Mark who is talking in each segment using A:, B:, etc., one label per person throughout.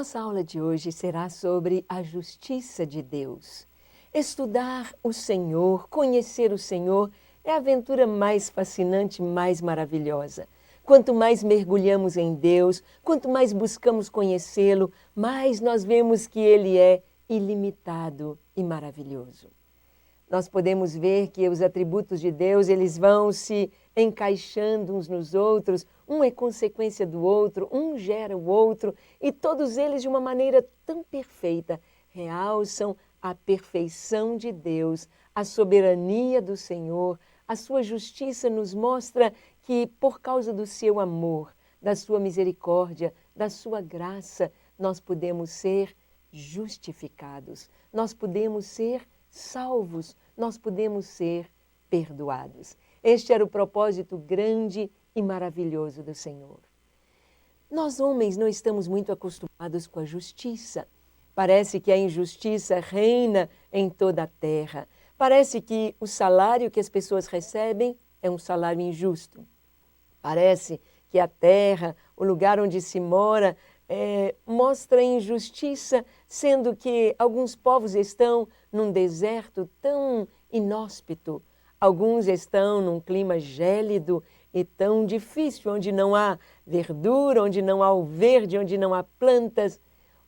A: nossa aula de hoje será sobre a justiça de Deus. Estudar o Senhor, conhecer o Senhor, é a aventura mais fascinante, mais maravilhosa. Quanto mais mergulhamos em Deus, quanto mais buscamos conhecê-lo, mais nós vemos que Ele é ilimitado e maravilhoso. Nós podemos ver que os atributos de Deus, eles vão se encaixando uns nos outros, um é consequência do outro, um gera o outro, e todos eles de uma maneira tão perfeita realçam a perfeição de Deus, a soberania do Senhor, a sua justiça nos mostra que por causa do seu amor, da sua misericórdia, da sua graça, nós podemos ser justificados, nós podemos ser salvos, nós podemos ser perdoados. Este era o propósito grande e maravilhoso do Senhor. Nós, homens, não estamos muito acostumados com a justiça. Parece que a injustiça reina em toda a terra. Parece que o salário que as pessoas recebem é um salário injusto. Parece que a terra, o lugar onde se mora, mostra injustiça, sendo que alguns povos estão num deserto tão inóspito, alguns estão num clima gélido e tão difícil, onde não há verdura, onde não há o verde, onde não há plantas,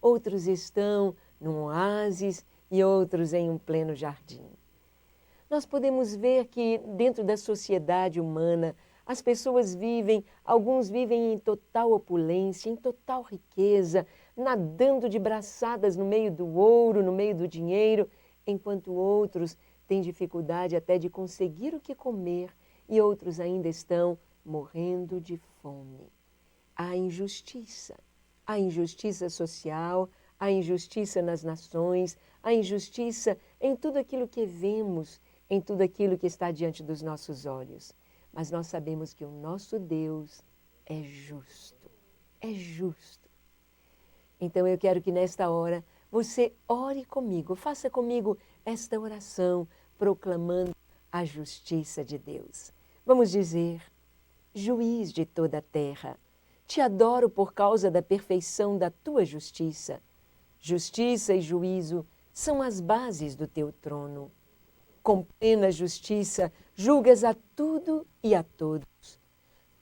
A: outros estão num oásis e outros em um pleno jardim. Nós podemos ver que dentro da sociedade humana, as pessoas vivem, alguns vivem em total opulência, em total riqueza, nadando de braçadas no meio do ouro, no meio do dinheiro, enquanto outros têm dificuldade até de conseguir o que comer e outros ainda estão morrendo de fome. Há injustiça social, há injustiça nas nações, há injustiça em tudo aquilo que vemos, em tudo aquilo que está diante dos nossos olhos. Mas nós sabemos que o nosso Deus é justo, é justo. Então eu quero que nesta hora você ore comigo, faça comigo esta oração proclamando a justiça de Deus. Vamos dizer: Juiz de toda a terra, te adoro por causa da perfeição da tua justiça. Justiça e juízo são as bases do teu trono. Com plena justiça, julgas a tudo e a todos.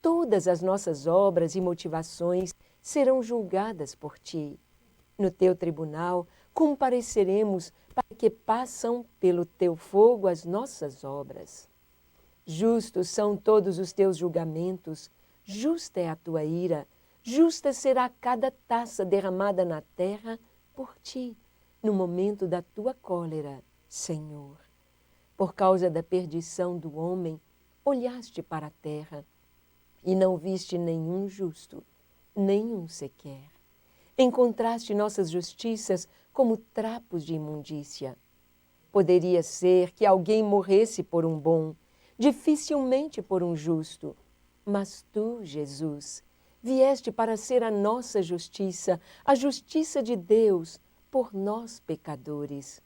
A: Todas as nossas obras e motivações serão julgadas por ti. No teu tribunal, compareceremos para que passam pelo teu fogo as nossas obras. Justos são todos os teus julgamentos, justa é a tua ira, justa será cada taça derramada na terra por ti, no momento da tua cólera, Senhor. Por causa da perdição do homem, olhaste para a terra e não viste nenhum justo, nenhum sequer. Encontraste nossas justiças como trapos de imundícia. Poderia ser que alguém morresse por um bom, dificilmente por um justo. Mas tu, Jesus, vieste para ser a nossa justiça, a justiça de Deus por nós pecadores.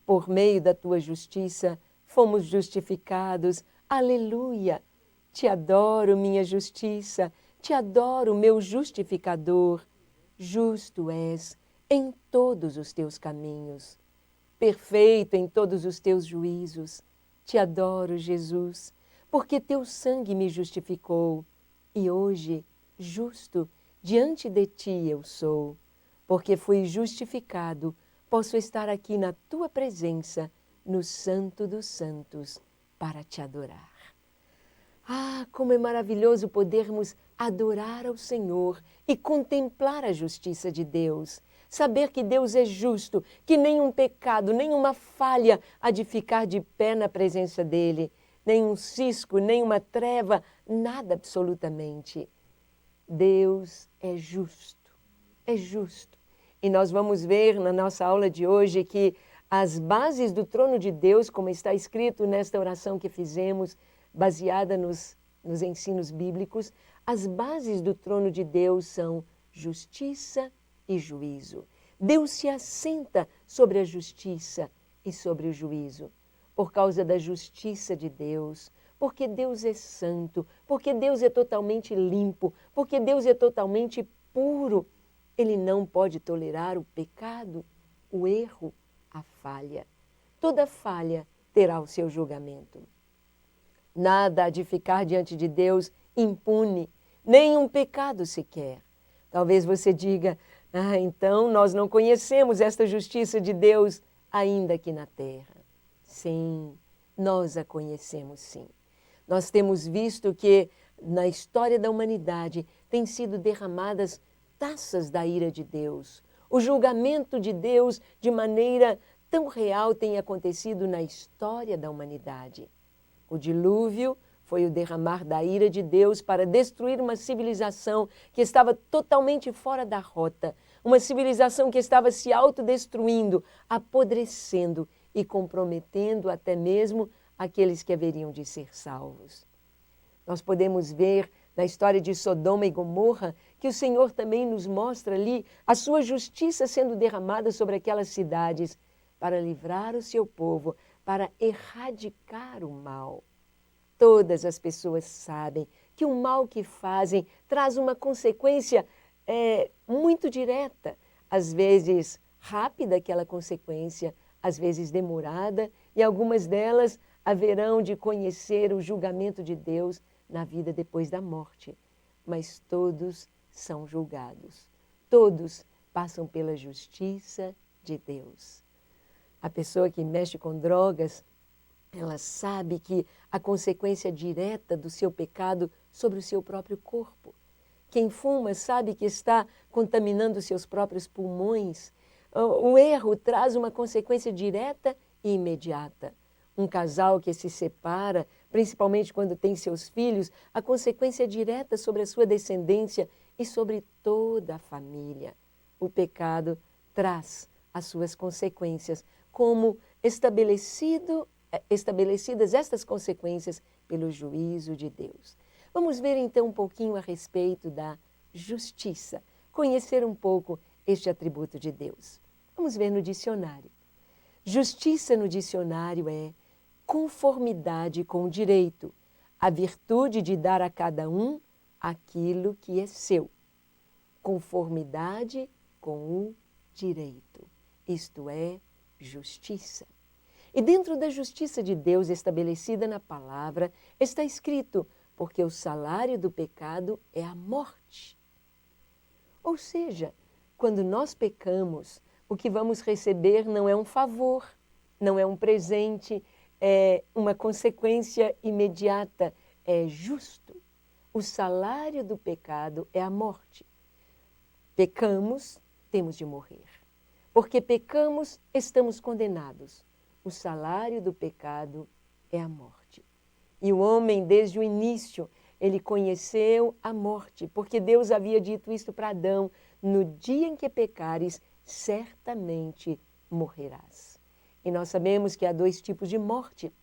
A: Por meio da tua justiça, fomos justificados. Aleluia! Te adoro, minha justiça, te adoro, meu justificador. Justo és em todos os teus caminhos, perfeito em todos os teus juízos. Te adoro, Jesus, porque teu sangue me justificou. E hoje, justo, diante de ti eu sou. Porque fui justificado, posso estar aqui na tua presença, no Santo dos Santos, para te adorar. Ah, como é maravilhoso podermos adorar ao Senhor e contemplar a justiça de Deus. Saber que Deus é justo, que nenhum pecado, nenhuma falha há de ficar de pé na presença dEle. Nenhum cisco, nenhuma treva, nada absolutamente. Deus é justo, é justo. E nós vamos ver na nossa aula de hoje que as bases do trono de Deus, como está escrito nesta oração que fizemos, baseada nos ensinos bíblicos, as bases do trono de Deus são justiça e juízo. Deus se assenta sobre a justiça e sobre o juízo. Por causa da justiça de Deus, porque Deus é santo, porque Deus é totalmente limpo, porque Deus é totalmente puro. Ele não pode tolerar o pecado, o erro, a falha. Toda falha terá o seu julgamento. Nada há de ficar diante de Deus impune, nem um pecado sequer. Talvez você diga, então nós não conhecemos esta justiça de Deus ainda aqui na terra. Sim, nós a conhecemos sim. Nós temos visto que na história da humanidade têm sido derramadas taças da ira de Deus. O julgamento de Deus de maneira tão real tem acontecido na história da humanidade. O dilúvio foi o derramar da ira de Deus para destruir uma civilização que estava totalmente fora da rota, uma civilização que estava se autodestruindo, apodrecendo e comprometendo até mesmo aqueles que haveriam de ser salvos. Nós podemos ver na história de Sodoma e Gomorra que o Senhor também nos mostra ali a sua justiça sendo derramada sobre aquelas cidades para livrar o seu povo, para erradicar o mal. Todas as pessoas sabem que o mal que fazem traz uma consequência muito direta, às vezes rápida aquela consequência, às vezes demorada, e algumas delas haverão de conhecer o julgamento de Deus na vida depois da morte. Mas todos são julgados, todos passam pela justiça de Deus. A pessoa que mexe com drogas, ela sabe que a consequência direta do seu pecado sobre o seu próprio corpo. Quem fuma sabe que está contaminando seus próprios pulmões. O erro traz uma consequência direta e imediata. Um casal que se separa, principalmente quando tem seus filhos, a consequência é direta sobre a sua descendência e sobre toda a família. O pecado traz as suas consequências, como estabelecidas estas consequências pelo juízo de Deus. Vamos ver então um pouquinho a respeito da justiça, conhecer um pouco este atributo de Deus. Vamos ver no dicionário. Justiça no dicionário é conformidade com o direito, a virtude de dar a cada um aquilo que é seu. Conformidade com o direito, isto é, justiça. E dentro da justiça de Deus estabelecida na palavra, está escrito, porque o salário do pecado é a morte. Ou seja, quando nós pecamos, o que vamos receber não é um favor, não é um presente, é uma consequência imediata, é justo. O salário do pecado é a morte. Pecamos, temos de morrer. Porque pecamos, estamos condenados. O salário do pecado é a morte. E o homem, desde o início, ele conheceu a morte, porque Deus havia dito isto para Adão: no dia em que pecares, certamente morrerás. E nós sabemos que há dois tipos de morte.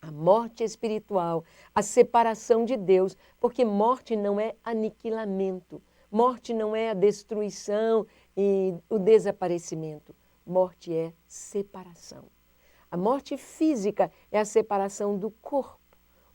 A: A morte espiritual, a separação de Deus, porque morte não é aniquilamento, morte não é a destruição e o desaparecimento, morte é separação. A morte física é a separação do corpo.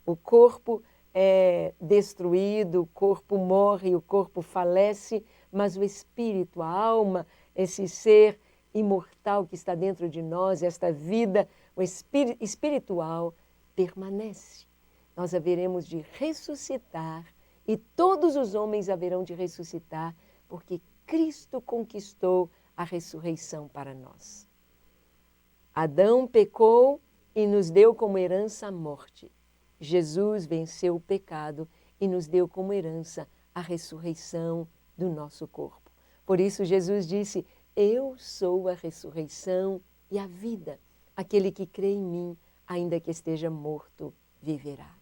A: O corpo é destruído, o corpo morre, o corpo falece, mas o espírito, a alma, esse ser imortal que está dentro de nós, esta vida o espiritual, permanece. Nós haveremos de ressuscitar e todos os homens haverão de ressuscitar, porque Cristo conquistou a ressurreição para nós. Adão pecou e nos deu como herança a morte. Jesus venceu o pecado e nos deu como herança a ressurreição do nosso corpo. Por isso Jesus disse: eu sou a ressurreição e a vida. Aquele que crê em mim, ainda que esteja morto, viverá.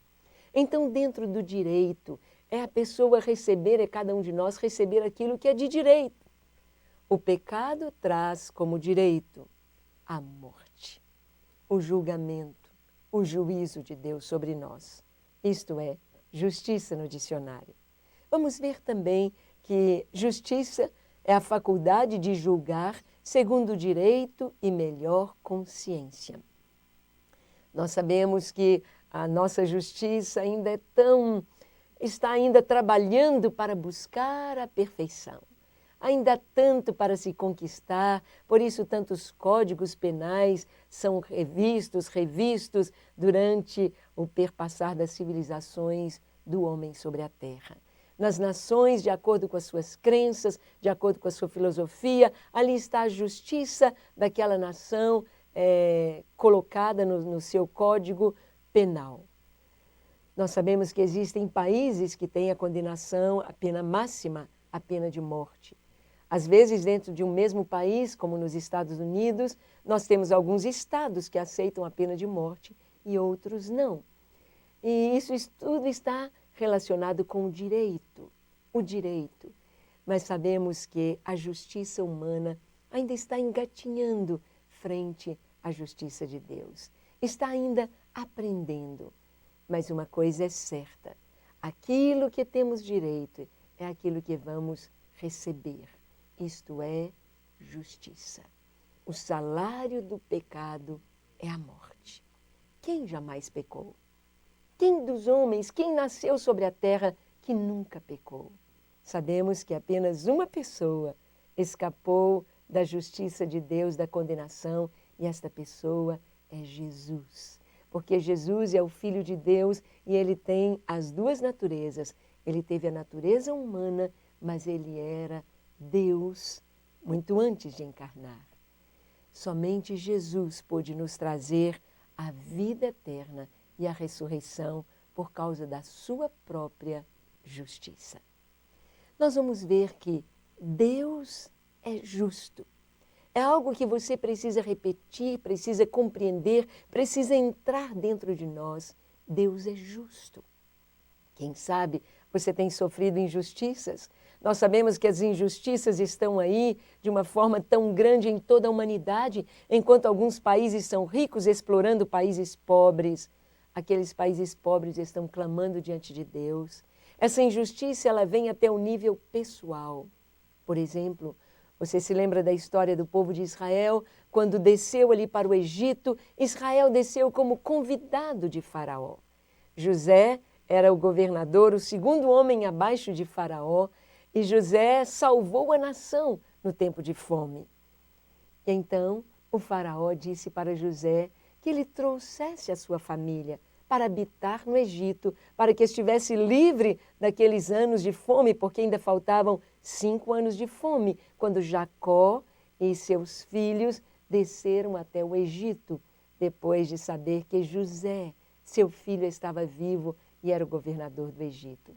A: Então, dentro do direito, é a pessoa receber, é cada um de nós receber aquilo que é de direito. O pecado traz como direito a morte, o julgamento, o juízo de Deus sobre nós. Isto é, justiça no dicionário. Vamos ver também que justiça é a faculdade de julgar segundo o direito e melhor consciência. Nós sabemos que a nossa justiça está ainda trabalhando para buscar a perfeição. ainda há tanto para se conquistar, por isso tantos códigos penais são revistos durante o perpassar das civilizações do homem sobre a terra. Nas nações, de acordo com as suas crenças, de acordo com a sua filosofia, ali está a justiça daquela nação colocada no seu código penal. Nós sabemos que existem países que têm a condenação, a pena máxima, a pena de morte. Às vezes, dentro de um mesmo país, como nos Estados Unidos, nós temos alguns estados que aceitam a pena de morte e outros não. E isso tudo está relacionado com o direito. Mas sabemos que a justiça humana ainda está engatinhando frente à justiça de Deus. Está ainda aprendendo. Mas uma coisa é certa, aquilo que temos direito é aquilo que vamos receber, isto é, justiça. O salário do pecado é a morte. Quem jamais pecou? Quem dos homens, quem nasceu sobre a terra que nunca pecou? Sabemos que apenas uma pessoa escapou da justiça de Deus, da condenação, e esta pessoa é Jesus. Porque Jesus é o Filho de Deus e ele tem as duas naturezas. Ele teve a natureza humana, mas ele era Deus muito antes de encarnar. Somente Jesus pôde nos trazer a vida eterna e a ressurreição por causa da sua própria justiça. Nós vamos ver que Deus é justo. É algo que você precisa repetir, precisa compreender, precisa entrar dentro de nós. Deus é justo. Quem sabe você tem sofrido injustiças? Nós sabemos que as injustiças estão aí de uma forma tão grande em toda a humanidade, enquanto alguns países são ricos explorando países pobres. Aqueles países pobres estão clamando diante de Deus. Essa injustiça ela vem até o nível pessoal. Por exemplo, você se lembra da história do povo de Israel? Quando desceu ali para o Egito, Israel desceu como convidado de Faraó. José era o governador, o segundo homem abaixo de Faraó, e José salvou a nação no tempo de fome. E então o Faraó disse para José que ele trouxesse a sua família para habitar no Egito, para que estivesse livre daqueles anos de fome, porque ainda faltavam 5 anos de fome, quando Jacó e seus filhos desceram até o Egito, depois de saber que José, seu filho, estava vivo e era o governador do Egito.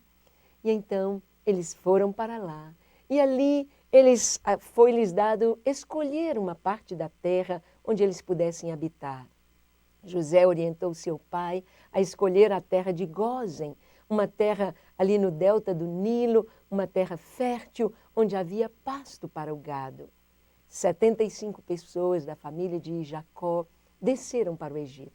A: E então eles foram para lá, e ali foi-lhes dado escolher uma parte da terra onde eles pudessem habitar. José orientou seu pai a escolher a terra de Gósen, uma terra ali no delta do Nilo, uma terra fértil, onde havia pasto para o gado. 75 pessoas da família de Jacó desceram para o Egito.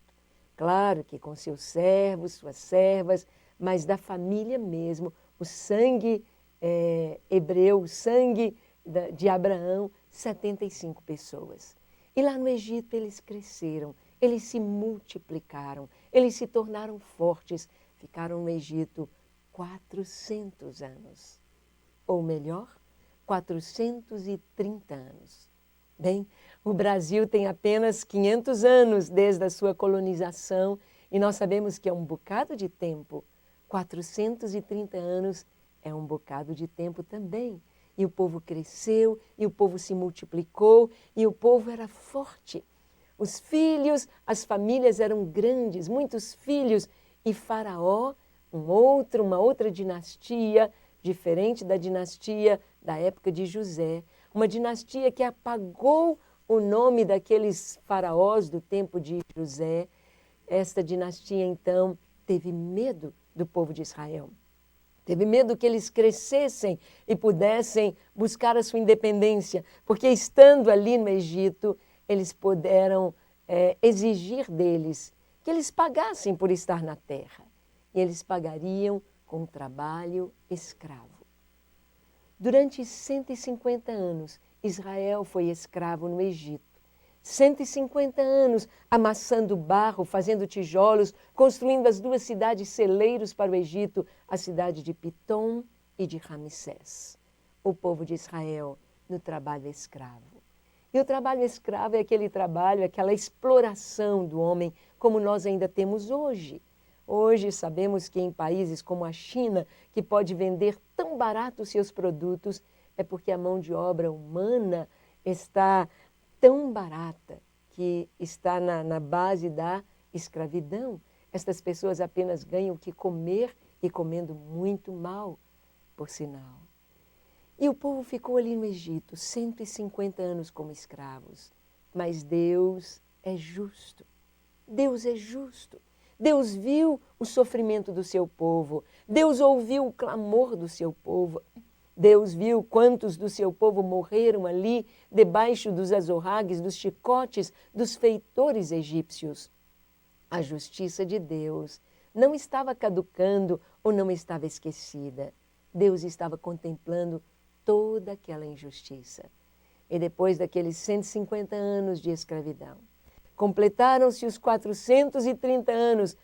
A: Claro que com seus servos, suas servas, mas da família mesmo, o sangue hebreu, o sangue de Abraão, 75 pessoas. E lá no Egito eles cresceram, eles se multiplicaram, eles se tornaram fortes, ficaram no Egito 400 anos. Ou melhor, 430 anos. Bem, o Brasil tem apenas 500 anos desde a sua colonização e nós sabemos que é um bocado de tempo. 430 anos é um bocado de tempo também. E o povo cresceu, e o povo se multiplicou, e o povo era forte. Os filhos, as famílias eram grandes, muitos filhos, e Faraó, uma outra dinastia, diferente da dinastia da época de José, uma dinastia que apagou o nome daqueles faraós do tempo de José. Esta dinastia, então, teve medo do povo de Israel. Teve medo que eles crescessem e pudessem buscar a sua independência, porque estando ali no Egito, eles puderam exigir deles que eles pagassem por estar na terra. E eles pagariam com trabalho escravo. Durante 150 anos, Israel foi escravo no Egito. 150 anos amassando barro, fazendo tijolos, construindo as 2 cidades celeiros para o Egito, a cidade de Pitom e de Ramsés. o povo de Israel no trabalho escravo. E o trabalho escravo é aquele trabalho, aquela exploração do homem, como nós ainda temos hoje. Hoje sabemos que em países como a China, que pode vender tão barato os seus produtos, é porque a mão de obra humana está tão barata que está na base da escravidão. Estas pessoas apenas ganham o que comer e comendo muito mal, por sinal. E o povo ficou ali no Egito, 150 anos como escravos. Mas Deus é justo. Deus é justo. Deus viu o sofrimento do seu povo. Deus ouviu o clamor do seu povo. Deus viu quantos do seu povo morreram ali, debaixo dos azorragues, dos chicotes, dos feitores egípcios. A justiça de Deus não estava caducando ou não estava esquecida. Deus estava contemplando toda aquela injustiça. E depois daqueles 150 anos de escravidão, completaram-se os 430 anos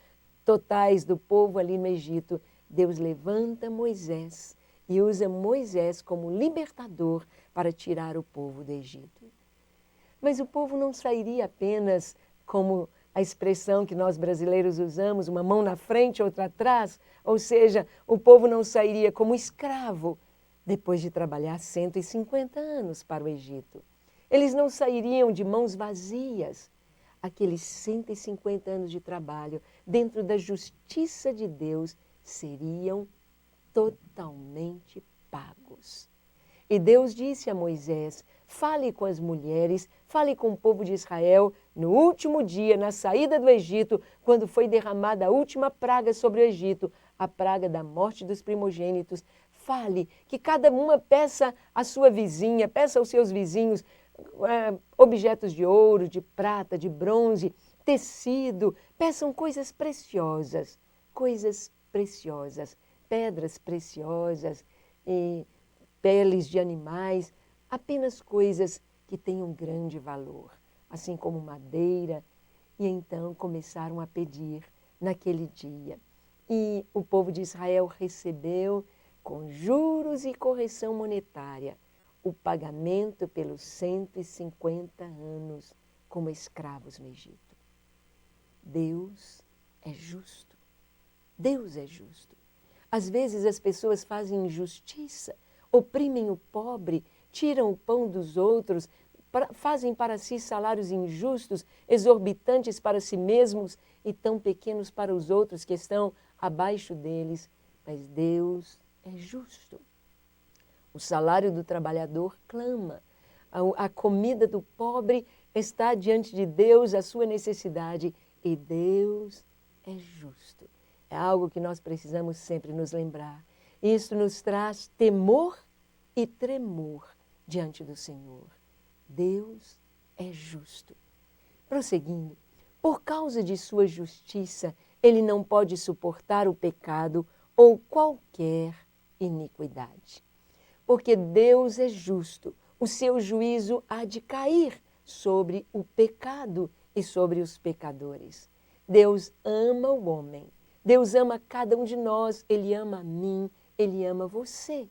A: totais do povo ali no Egito. Deus levanta Moisés e usa Moisés como libertador para tirar o povo do Egito. Mas o povo não sairia apenas como a expressão que nós brasileiros usamos, uma mão na frente, outra atrás, ou seja, o povo não sairia como escravo depois de trabalhar 150 anos para o Egito. Eles não sairiam de mãos vazias. Aqueles 150 anos de trabalho dentro da justiça de Deus seriam totalmente pagos. E Deus disse a Moisés: fale com as mulheres, fale com o povo de Israel no último dia, na saída do Egito, quando foi derramada a última praga sobre o Egito, a praga da morte dos primogênitos. Fale que cada uma peça à sua vizinha, peça aos seus vizinhos objetos de ouro, de prata, de bronze, tecido, peçam coisas preciosas, pedras preciosas e peles de animais, apenas coisas que tenham grande valor, assim como madeira. E então começaram a pedir naquele dia. E o povo de Israel recebeu, com juros e correção monetária, o pagamento pelos 150 anos como escravos no Egito. Deus é justo. Deus é justo. Às vezes as pessoas fazem injustiça, oprimem o pobre, tiram o pão dos outros, fazem para si salários injustos, exorbitantes para si mesmos e tão pequenos para os outros que estão abaixo deles. Mas Deus é justo. O salário do trabalhador clama. A comida do pobre está diante de Deus, a sua necessidade. E Deus é justo. É algo que nós precisamos sempre nos lembrar. Isso nos traz temor e tremor diante do Senhor. Deus é justo. Prosseguindo, por causa de sua justiça, Ele não pode suportar o pecado ou qualquer iniquidade. Porque Deus é justo, o seu juízo há de cair sobre o pecado e sobre os pecadores. Deus ama o homem, Deus ama cada um de nós, Ele ama a mim, Ele ama você,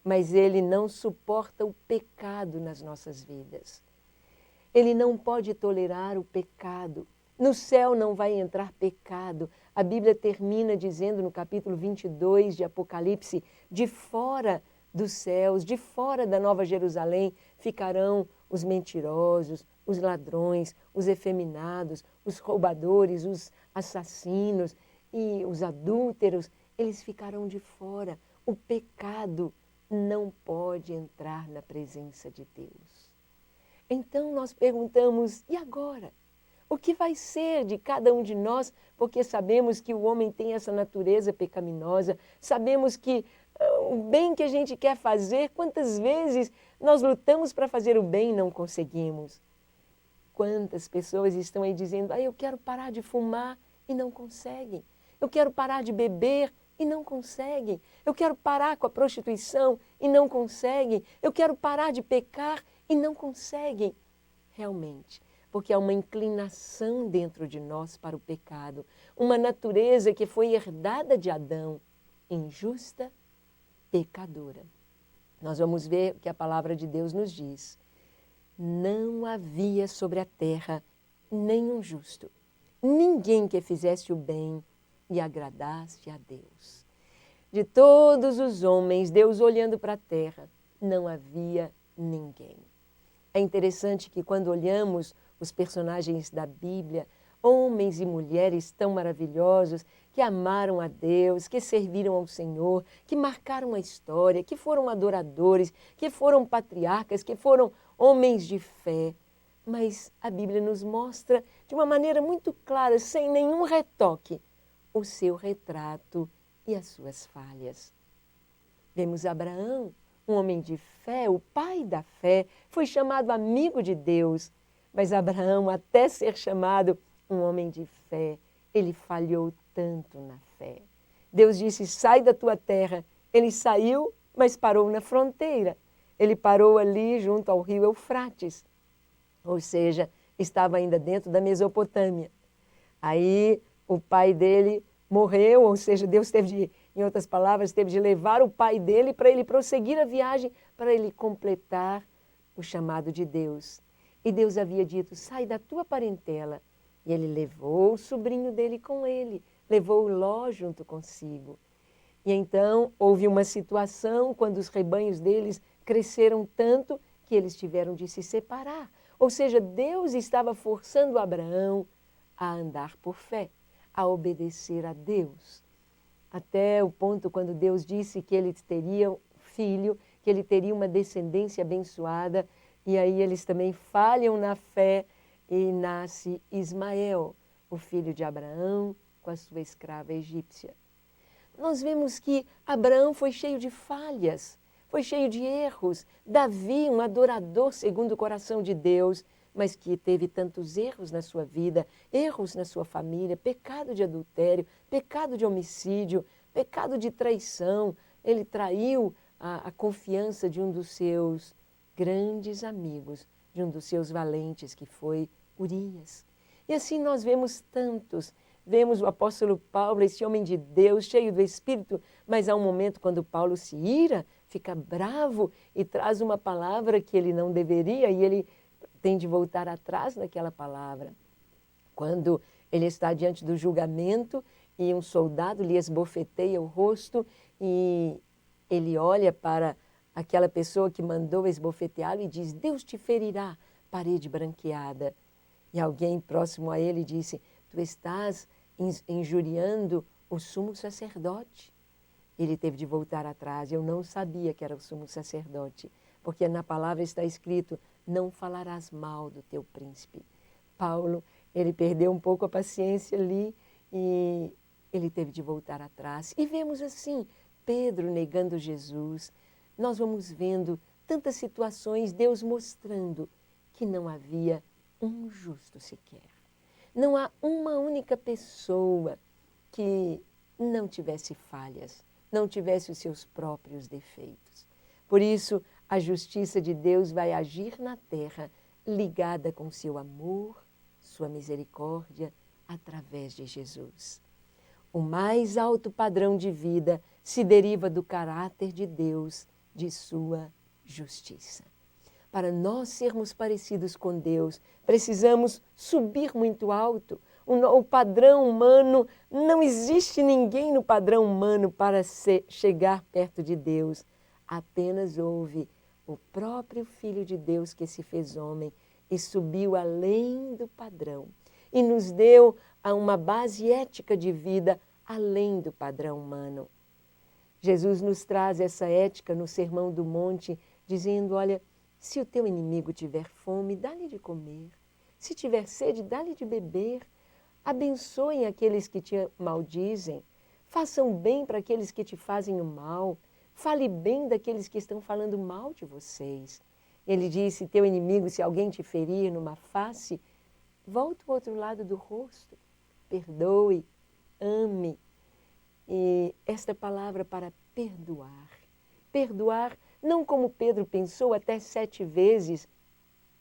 A: mas Ele não suporta o pecado nas nossas vidas. Ele não pode tolerar o pecado. No céu não vai entrar pecado. A Bíblia termina dizendo no capítulo 22 de Apocalipse, de fora dos céus, de fora da Nova Jerusalém, ficarão os mentirosos, os ladrões, os efeminados, os roubadores, os assassinos e os adúlteros. Eles ficarão de fora. O pecado não pode entrar na presença de Deus. Então nós perguntamos, e agora? O que vai ser de cada um de nós? Porque sabemos que o homem tem essa natureza pecaminosa, sabemos que o bem que a gente quer fazer, quantas vezes nós lutamos para fazer o bem e não conseguimos? Quantas pessoas estão aí dizendo, eu quero parar de fumar e não conseguem. Eu quero parar de beber e não conseguem. Eu quero parar com a prostituição e não conseguem. Eu quero parar de pecar e não conseguem. Realmente, porque há uma inclinação dentro de nós para o pecado, uma natureza que foi herdada de Adão, injusta, pecadora. nós vamos ver o que a palavra de Deus nos diz. Não havia sobre a terra nenhum justo, ninguém que fizesse o bem e agradasse a Deus. De todos os homens, Deus olhando para a terra, não havia ninguém. É interessante que quando olhamos os personagens da Bíblia, homens e mulheres tão maravilhosos, que amaram a Deus, que serviram ao Senhor, que marcaram a história, que foram adoradores, que foram patriarcas, que foram homens de fé. Mas a Bíblia nos mostra de uma maneira muito clara, sem nenhum retoque, o seu retrato e as suas falhas. Vemos Abraão, um homem de fé, o pai da fé, foi chamado amigo de Deus. Mas Abraão, até ser chamado um homem de fé, ele falhou tanto na fé. Deus disse, sai da tua terra. Ele saiu, mas parou na fronteira. Ele parou ali junto ao rio Eufrates. Ou seja, estava ainda dentro da Mesopotâmia. Aí o pai dele morreu, ou seja, Deus teve de, em outras palavras, teve de levar o pai dele para ele prosseguir a viagem, para ele completar o chamado de Deus. E Deus havia dito, sai da tua parentela. E ele levou o sobrinho dele com ele, levou Ló junto consigo. E então houve uma situação quando os rebanhos deles cresceram tanto que eles tiveram de se separar. Ou seja, Deus estava forçando Abraão a andar por fé, a obedecer a Deus. Até o ponto quando Deus disse que ele teria um filho, que ele teria uma descendência abençoada, e aí eles também falham na fé e nasce Ismael, o filho de Abraão com a sua escrava egípcia. Nós vemos que Abraão foi cheio de falhas, foi cheio de erros. Davi, um adorador segundo o coração de Deus, mas que teve tantos erros na sua vida, erros na sua família, pecado de adultério, pecado de homicídio, pecado de traição. Ele traiu a confiança de um dos seus grandes amigos, de um dos seus valentes, que foi Urias. E assim nós vemos tantos. Vemos o apóstolo Paulo, esse homem de Deus, cheio do Espírito, mas há um momento quando Paulo se ira, fica bravo e traz uma palavra que ele não deveria e ele tem de voltar atrás naquela palavra. Quando ele está diante do julgamento e um soldado lhe esbofeteia o rosto e ele olha para aquela pessoa que mandou esbofeteá-lo e diz, Deus te ferirá, parede branqueada. E alguém próximo a ele disse, tu estás injuriando o sumo sacerdote. Ele teve de voltar atrás. Eu não sabia que era o sumo sacerdote, porque na palavra está escrito, não falarás mal do teu príncipe. Paulo, ele perdeu um pouco a paciência ali e ele teve de voltar atrás. E vemos assim, Pedro negando Jesus. Nós vamos vendo tantas situações, Deus mostrando que não havia um justo sequer. Não há uma única pessoa que não tivesse falhas, não tivesse os seus próprios defeitos. Por isso, a justiça de Deus vai agir na terra, ligada com seu amor, sua misericórdia, através de Jesus. O mais alto padrão de vida se deriva do caráter de Deus, de sua justiça. Para nós sermos parecidos com Deus, precisamos subir muito alto. O padrão humano, não existe ninguém no padrão humano para chegar perto de Deus. Apenas houve o próprio Filho de Deus que se fez homem e subiu além do padrão. E nos deu uma base ética de vida além do padrão humano. Jesus nos traz essa ética no Sermão do Monte, dizendo, olha, se o teu inimigo tiver fome, dá-lhe de comer. Se tiver sede, dá-lhe de beber. Abençoem aqueles que te maldizem. Façam bem para aqueles que te fazem o mal. Fale bem daqueles que estão falando mal de vocês. Ele disse, teu inimigo, se alguém te ferir numa face, volta o outro lado do rosto. Perdoe, ame. E esta palavra para perdoar. Perdoar não como Pedro pensou, até 7 vezes,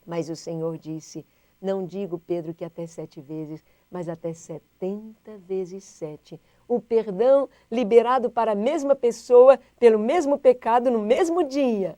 A: mas o Senhor disse, não digo, Pedro, que até 7 vezes, mas até 70 vezes 7. o perdão liberado para a mesma pessoa, pelo mesmo pecado, no mesmo dia.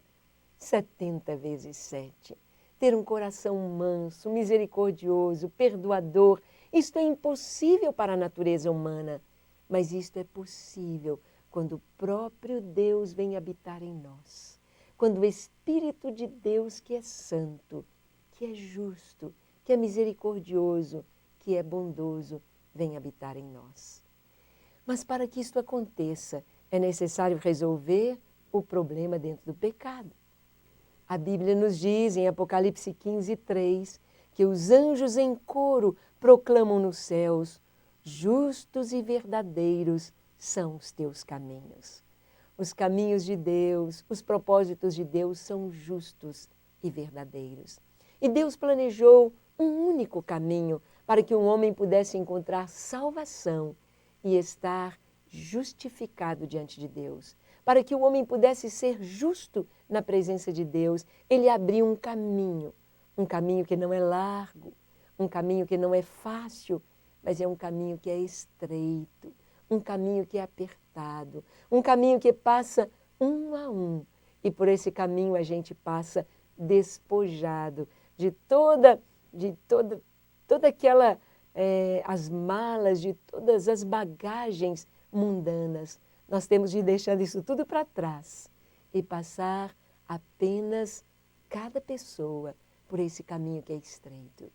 A: 70 vezes 7. Ter um coração manso, misericordioso, perdoador, isto é impossível para a natureza humana, mas isto é possível quando o próprio Deus vem habitar em nós. Quando o Espírito de Deus, que é santo, que é justo, que é misericordioso, que é bondoso, vem habitar em nós. Mas para que isto aconteça, é necessário resolver o problema dentro do pecado. A Bíblia nos diz em Apocalipse 15:3 que os anjos em coro proclamam nos céus: justos e verdadeiros são os teus caminhos. Os caminhos de Deus, os propósitos de Deus são justos e verdadeiros. E Deus planejou um único caminho para que um homem pudesse encontrar salvação e estar justificado diante de Deus. Para que o homem pudesse ser justo na presença de Deus, ele abriu um caminho que não é largo, um caminho que não é fácil, mas é um caminho que é estreito, um caminho que é apertado, um caminho que passa um a um. E por esse caminho a gente passa despojado de toda aquela, as malas, de todas as bagagens mundanas. Nós temos de deixar isso tudo para trás e passar apenas cada pessoa por esse caminho que é estreito.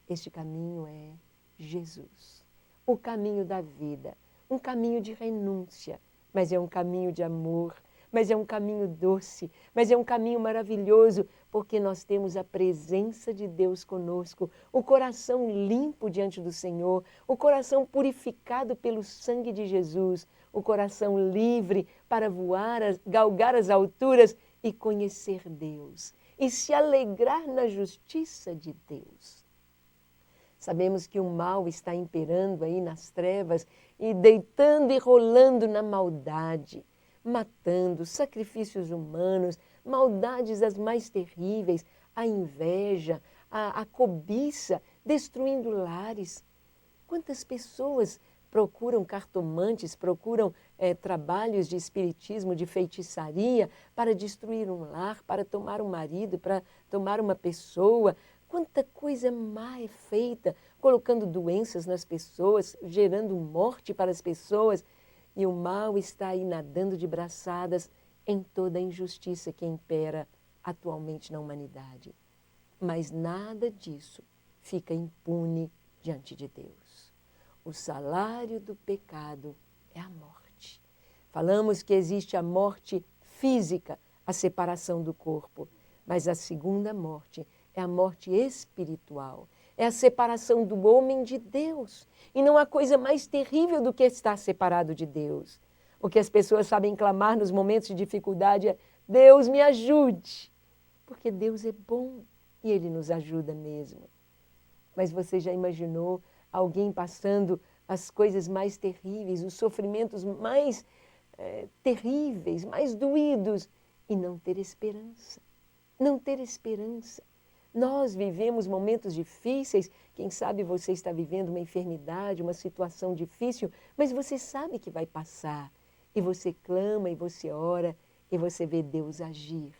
A: Este caminho é Jesus, o caminho da vida, um caminho de renúncia, mas é um caminho de amor, mas é um caminho doce, mas é um caminho maravilhoso, porque nós temos a presença de Deus conosco, o coração limpo diante do Senhor, o coração purificado pelo sangue de Jesus, o coração livre para voar, galgar as alturas e conhecer Deus e se alegrar na justiça de Deus. Sabemos que o mal está imperando aí nas trevas e deitando e rolando na maldade, matando, sacrifícios humanos, maldades as mais terríveis, a inveja, a cobiça, destruindo lares. Quantas pessoas procuram cartomantes, procuram trabalhos de espiritismo, de feitiçaria, para destruir um lar, para tomar um marido, para tomar uma pessoa. Quanta coisa má é feita, colocando doenças nas pessoas, gerando morte para as pessoas. E o mal está aí nadando de braçadas em toda a injustiça que impera atualmente na humanidade. Mas nada disso fica impune diante de Deus. O salário do pecado é a morte. Falamos que existe a morte física, a separação do corpo, mas a segunda morte é a morte espiritual, é a separação do homem de Deus. E não há coisa mais terrível do que estar separado de Deus. O que as pessoas sabem clamar nos momentos de dificuldade é: Deus me ajude, porque Deus é bom e Ele nos ajuda mesmo. Mas você já imaginou alguém passando as coisas mais terríveis, os sofrimentos mais terríveis, mais doídos, e não ter esperança? Não ter esperança. Nós vivemos momentos difíceis, quem sabe você está vivendo uma enfermidade, uma situação difícil, mas você sabe que vai passar. E você clama, e você ora, e você vê Deus agir.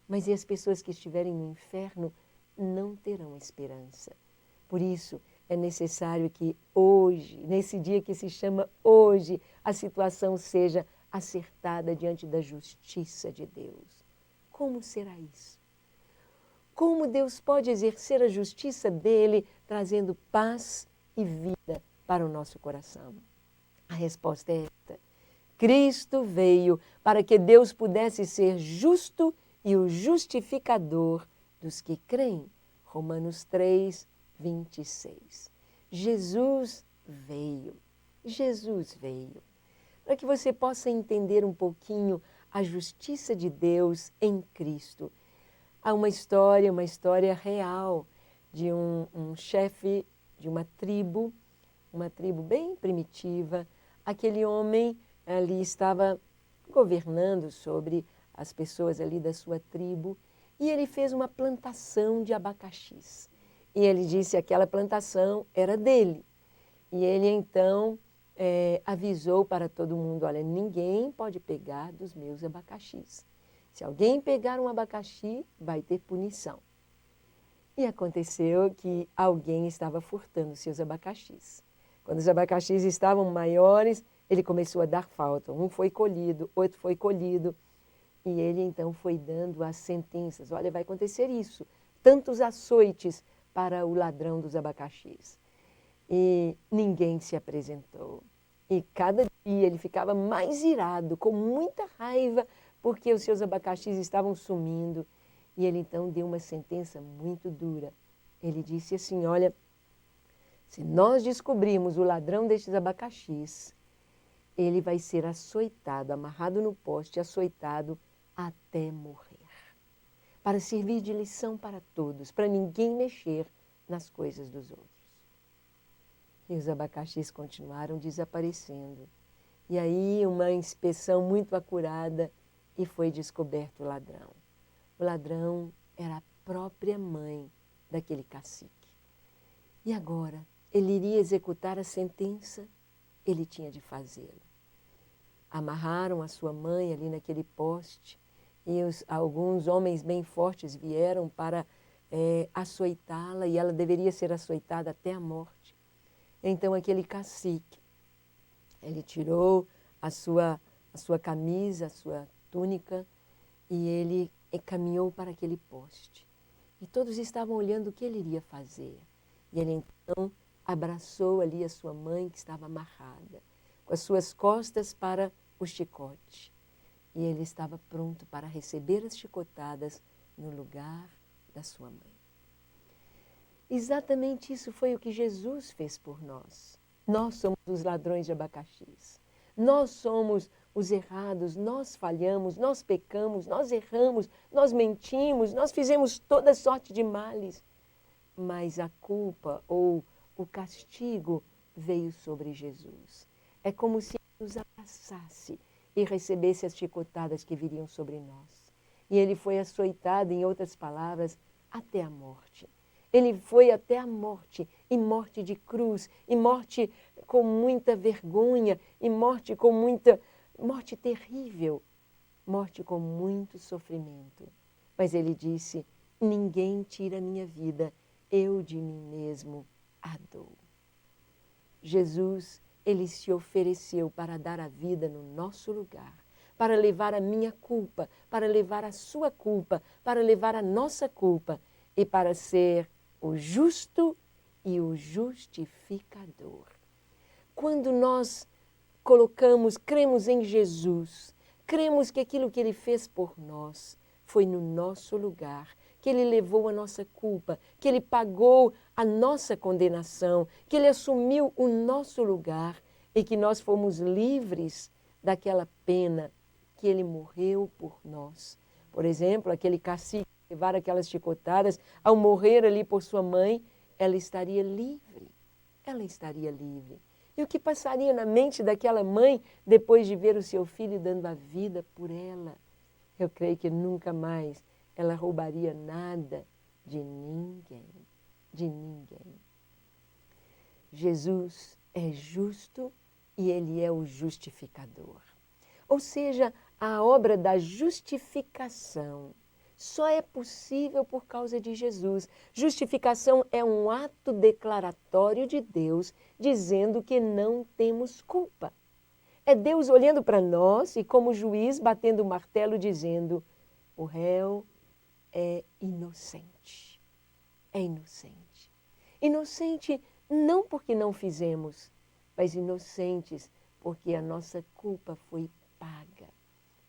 A: Mas e as pessoas que estiverem no inferno não terão esperança. Por isso, é necessário que hoje, nesse dia que se chama hoje, a situação seja acertada diante da justiça de Deus. Como será isso? Como Deus pode exercer a justiça dele, trazendo paz e vida para o nosso coração? A resposta é esta: Cristo veio para que Deus pudesse ser justo e o justificador dos que creem. Romanos 3, 26. Jesus veio. Jesus veio. Para que você possa entender um pouquinho a justiça de Deus em Cristo. Há uma história real de um chefe de uma tribo bem primitiva. Aquele homem ali estava governando sobre as pessoas ali da sua tribo e ele fez uma plantação de abacaxis. E ele disse que aquela plantação era dele. E ele então avisou para todo mundo, olha, ninguém pode pegar dos meus abacaxis. Se alguém pegar um abacaxi, vai ter punição. E aconteceu que alguém estava furtando seus abacaxis. Quando os abacaxis estavam maiores, ele começou a dar falta. Um foi colhido, outro foi colhido. E ele então foi dando as sentenças. Olha, vai acontecer isso. Tantos açoites para o ladrão dos abacaxis. E ninguém se apresentou. E cada dia ele ficava mais irado, com muita raiva, porque os seus abacaxis estavam sumindo. E ele então deu uma sentença muito dura. Ele disse assim, olha, se nós descobrirmos o ladrão destes abacaxis, ele vai ser açoitado, amarrado no poste, açoitado até morrer. Para servir de lição para todos, para ninguém mexer nas coisas dos outros. E os abacaxis continuaram desaparecendo. E aí uma inspeção muito acurada e foi descoberto o ladrão. O ladrão era a própria mãe daquele cacique. E agora, ele iria executar a sentença, ele tinha de fazê-lo. Amarraram a sua mãe ali naquele poste e alguns homens bem fortes vieram para açoitá-la e ela deveria ser açoitada até a morte. Então aquele cacique, ele tirou a sua camisa, a sua túnica e ele caminhou para aquele poste. E todos estavam olhando o que ele iria fazer. E ele então abraçou ali a sua mãe que estava amarrada, com as suas costas para o chicote. E ele estava pronto para receber as chicotadas no lugar da sua mãe. Exatamente isso foi o que Jesus fez por nós. Nós somos os ladrões de abacaxis. Nós somos os errados, nós falhamos, nós pecamos, nós erramos, nós mentimos, nós fizemos toda sorte de males. Mas a culpa ou o castigo veio sobre Jesus. É como se ele nos abraçasse e recebesse as chicotadas que viriam sobre nós. E ele foi açoitado, em outras palavras, até a morte. Ele foi até a morte, e morte de cruz, e morte com muita vergonha, e morte com muita... morte terrível, morte com muito sofrimento. Mas ele disse, ninguém tira a minha vida, eu de mim mesmo a dou. Jesus, ele se ofereceu para dar a vida no nosso lugar, para levar a minha culpa, para levar a sua culpa, para levar a nossa culpa e para ser o justo e o justificador. Quando nós cremos em Jesus, cremos que aquilo que ele fez por nós foi no nosso lugar, que ele levou a nossa culpa, que ele pagou a nossa condenação, que ele assumiu o nosso lugar e que nós fomos livres daquela pena que ele morreu por nós. Por exemplo, aquele cacique que levar aquelas chicotadas, ao morrer ali por sua mãe, ela estaria livre. Ela estaria livre. E o que passaria na mente daquela mãe depois de ver o seu filho dando a vida por ela? Eu creio que nunca mais ela roubaria nada de ninguém, de ninguém. Jesus é justo e ele é o justificador. Ou seja, a obra da justificação só é possível por causa de Jesus. Justificação é um ato declaratório de Deus dizendo que não temos culpa. É Deus olhando para nós e como juiz batendo o martelo dizendo, o réu é inocente. É inocente. Inocente não porque não fizemos, mas inocentes porque a nossa culpa foi paga.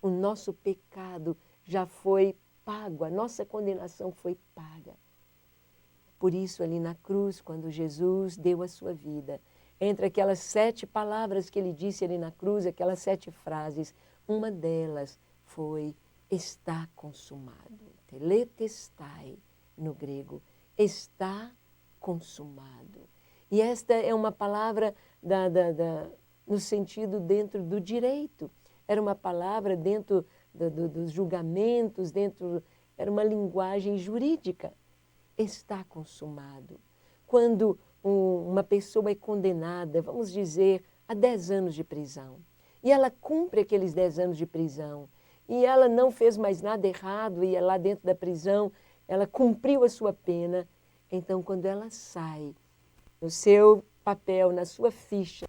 A: O nosso pecado já foi pago, a nossa condenação foi paga. Por isso, ali na cruz, quando Jesus deu a sua vida, entre aquelas 7 palavras que ele disse ali na cruz, aquelas 7 frases, uma delas foi, está consumado. Teletestai, no grego, está consumado. E esta é uma palavra no sentido dentro do direito. Era uma palavra dentro dos julgamentos, era uma linguagem jurídica. Está consumado. Quando uma pessoa é condenada, vamos dizer, a 10 anos de prisão. E ela cumpre aqueles 10 anos de prisão. E ela não fez mais nada errado, e lá dentro da prisão, ela cumpriu a sua pena. Então, quando ela sai, no seu papel, na sua ficha,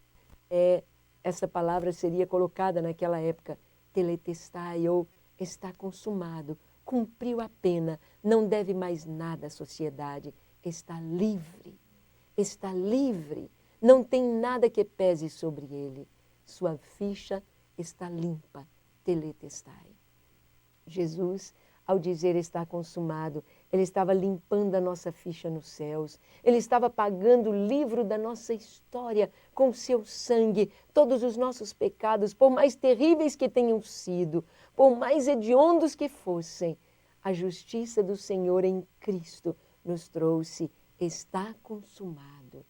A: essa palavra seria colocada naquela época, teletestai, ou está consumado, cumpriu a pena, não deve mais nada à sociedade, está livre, não tem nada que pese sobre ele, sua ficha está limpa, teletestai. Jesus, ao dizer está consumado, Ele estava limpando a nossa ficha nos céus. Ele estava pagando o livro da nossa história com o seu sangue. Todos os nossos pecados, por mais terríveis que tenham sido, por mais hediondos que fossem, a justiça do Senhor em Cristo nos trouxe, está consumado.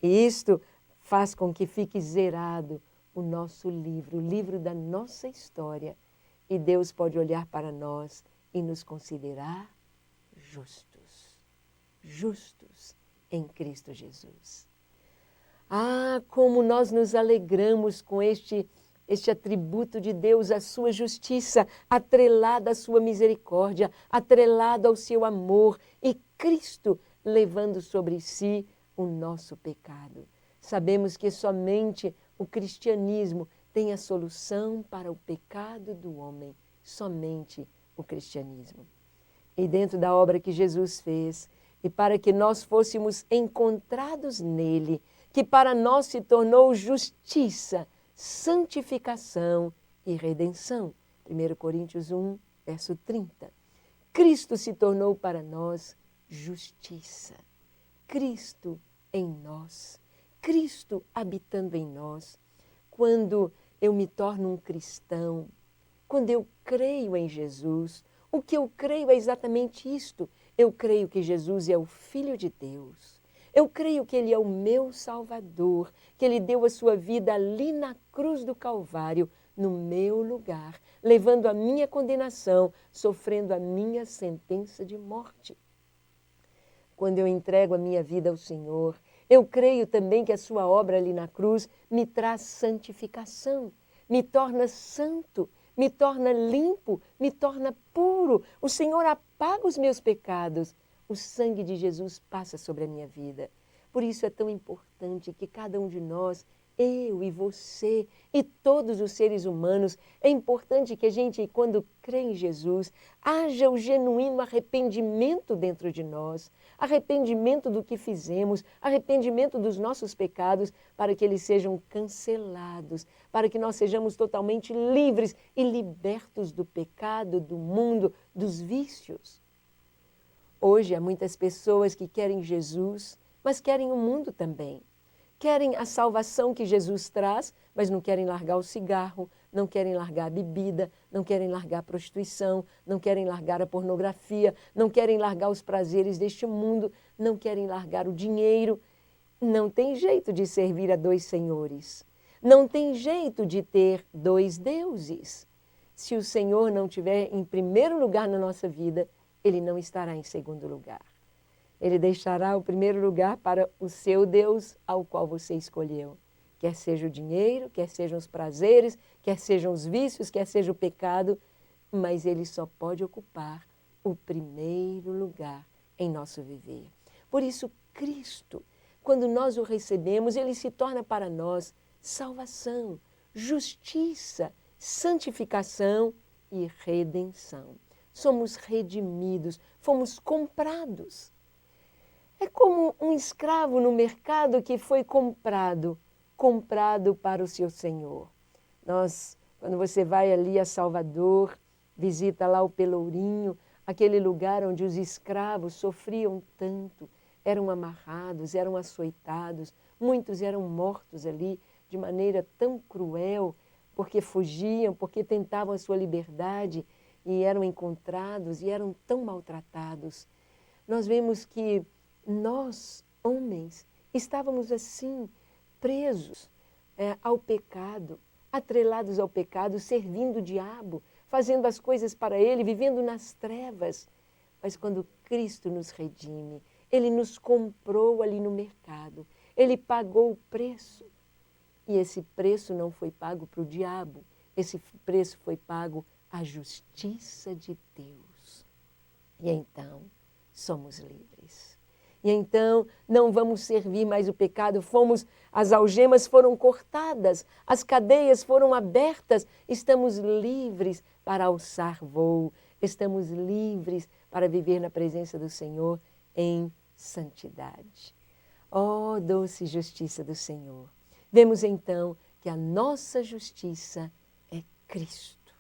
A: E isto faz com que fique zerado o nosso livro, o livro da nossa história. E Deus pode olhar para nós e nos considerar justos em Cristo Jesus. Ah, como nós nos alegramos com este atributo de Deus, a sua justiça, atrelada à sua misericórdia, atrelado ao seu amor, e Cristo levando sobre si o nosso pecado. Sabemos que somente o cristianismo tem a solução para o pecado do homem, somente o cristianismo. E dentro da obra que Jesus fez, e para que nós fôssemos encontrados nele, que para nós se tornou justiça, santificação e redenção. 1 Coríntios 1, verso 30. Cristo se tornou para nós justiça. Cristo em nós, Cristo habitando em nós. Quando eu me torno um cristão, quando eu creio em Jesus, o que eu creio é exatamente isto. Eu creio que Jesus é o Filho de Deus. Eu creio que Ele é o meu Salvador, que Ele deu a sua vida ali na cruz do Calvário, no meu lugar, levando a minha condenação, sofrendo a minha sentença de morte. Quando eu entrego a minha vida ao Senhor, eu creio também que a sua obra ali na cruz me traz santificação, me torna santo, me torna limpo, me torna puro. O Senhor apaga os meus pecados. O sangue de Jesus passa sobre a minha vida. Por isso é tão importante que cada um de nós, eu e você e todos os seres humanos, é importante que a gente, quando crê em Jesus, haja o genuíno arrependimento dentro de nós, arrependimento do que fizemos, arrependimento dos nossos pecados, para que eles sejam cancelados, para que nós sejamos totalmente livres e libertos do pecado, do mundo, dos vícios. Hoje há muitas pessoas que querem Jesus, mas querem o mundo também. Querem a salvação que Jesus traz, mas não querem largar o cigarro, não querem largar a bebida, não querem largar a prostituição, não querem largar a pornografia, não querem largar os prazeres deste mundo, não querem largar o dinheiro. Não tem jeito de servir a dois senhores. Não tem jeito de ter dois deuses. Se o Senhor não estiver em primeiro lugar na nossa vida, Ele não estará em segundo lugar. Ele deixará o primeiro lugar para o seu Deus, ao qual você escolheu. Quer seja o dinheiro, quer sejam os prazeres, quer sejam os vícios, quer seja o pecado, mas Ele só pode ocupar o primeiro lugar em nosso viver. Por isso, Cristo, quando nós o recebemos, Ele se torna para nós salvação, justiça, santificação e redenção. Somos redimidos, fomos comprados. É como um escravo no mercado que foi comprado para o seu senhor. Quando você vai ali a Salvador, visita lá o Pelourinho, aquele lugar onde os escravos sofriam tanto, eram amarrados, eram açoitados, muitos eram mortos ali de maneira tão cruel, porque fugiam, porque tentavam a sua liberdade e eram encontrados e eram tão maltratados. Nós vemos que nós, homens, estávamos assim, presos ao pecado, atrelados ao pecado, servindo o diabo, fazendo as coisas para ele, vivendo nas trevas. Mas quando Cristo nos redime, Ele nos comprou ali no mercado, Ele pagou o preço. E esse preço não foi pago para o diabo, esse preço foi pago à justiça de Deus. E então, somos livres. E então, não vamos servir mais o pecado, as algemas foram cortadas, as cadeias foram abertas, estamos livres para alçar voo, estamos livres para viver na presença do Senhor em santidade. Ó, doce justiça do Senhor! Vemos então que a nossa justiça é Cristo.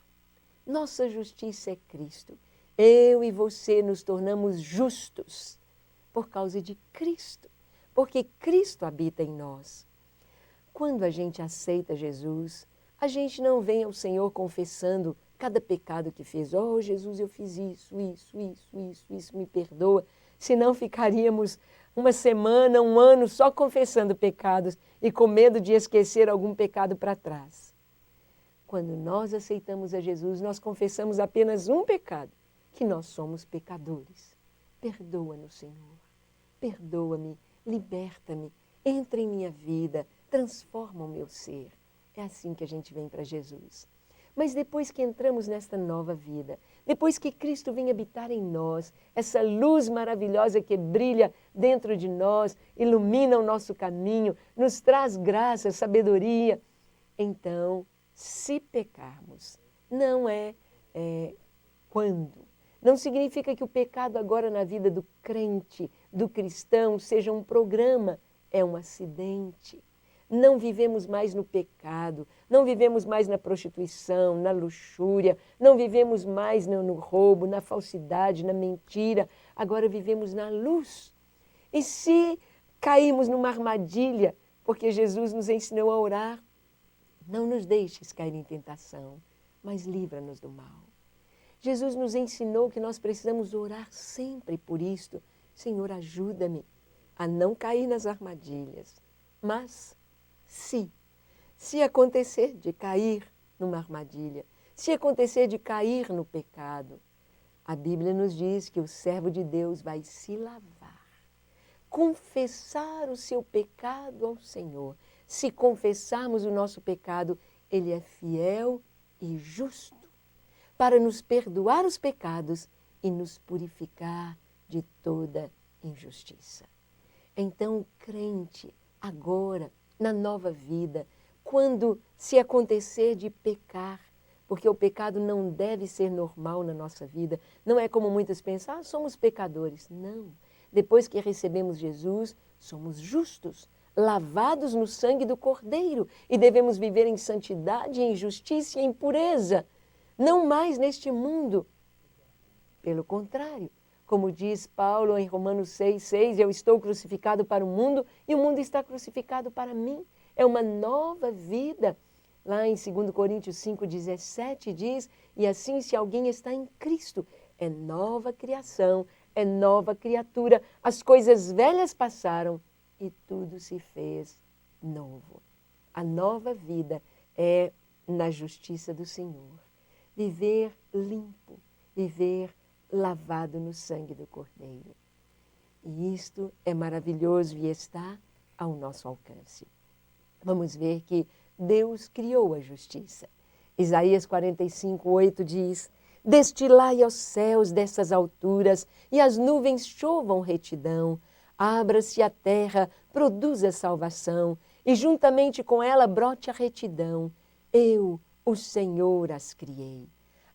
A: Nossa justiça é Cristo. Eu e você nos tornamos justos por causa de Cristo, porque Cristo habita em nós. Quando a gente aceita Jesus, a gente não vem ao Senhor confessando cada pecado que fez. Oh, Jesus, eu fiz isso, me perdoa. Senão ficaríamos uma semana, um ano só confessando pecados e com medo de esquecer algum pecado para trás. Quando nós aceitamos a Jesus, nós confessamos apenas um pecado, que nós somos pecadores. Perdoa-nos, Senhor. Perdoa-me, liberta-me, entra em minha vida, transforma o meu ser. É assim que a gente vem para Jesus. Mas depois que entramos nesta nova vida, depois que Cristo vem habitar em nós, essa luz maravilhosa que brilha dentro de nós, ilumina o nosso caminho, nos traz graça, sabedoria, então, se pecarmos, não é quando. Não significa que o pecado agora na vida do crente, do cristão, seja um programa, é um acidente. Não vivemos mais no pecado, não vivemos mais na prostituição, na luxúria, não vivemos mais no roubo, na falsidade, na mentira. Agora vivemos na luz. E se cairmos numa armadilha, porque Jesus nos ensinou a orar, não nos deixes cair em tentação, mas livra-nos do mal. Jesus nos ensinou que nós precisamos orar sempre por isto. Senhor, ajuda-me a não cair nas armadilhas. Mas, se acontecer de cair numa armadilha, se acontecer de cair no pecado, a Bíblia nos diz que o servo de Deus vai se lavar, confessar o seu pecado ao Senhor. Se confessarmos o nosso pecado, Ele é fiel e justo para nos perdoar os pecados e nos purificar de toda injustiça. Então, o crente, agora, na nova vida, quando se acontecer de pecar, porque o pecado não deve ser normal na nossa vida, não é como muitos pensam, somos pecadores. Não. Depois que recebemos Jesus, somos justos, lavados no sangue do Cordeiro e devemos viver em santidade, em justiça e em pureza. Não mais neste mundo. Pelo contrário, como diz Paulo em Romanos 6,6, eu estou crucificado para o mundo e o mundo está crucificado para mim. É uma nova vida. Lá em 2 Coríntios 5,17 diz, e assim se alguém está em Cristo, é nova criação, é nova criatura. As coisas velhas passaram e tudo se fez novo. A nova vida é na justiça do Senhor. Viver limpo, viver lavado no sangue do Cordeiro. E isto é maravilhoso e está ao nosso alcance. Vamos ver que Deus criou a justiça. Isaías 45:8 diz, destilai aos céus dessas alturas e as nuvens chovam retidão, abra-se a terra, produza salvação e juntamente com ela brote a retidão. Eu, o Senhor, as criei.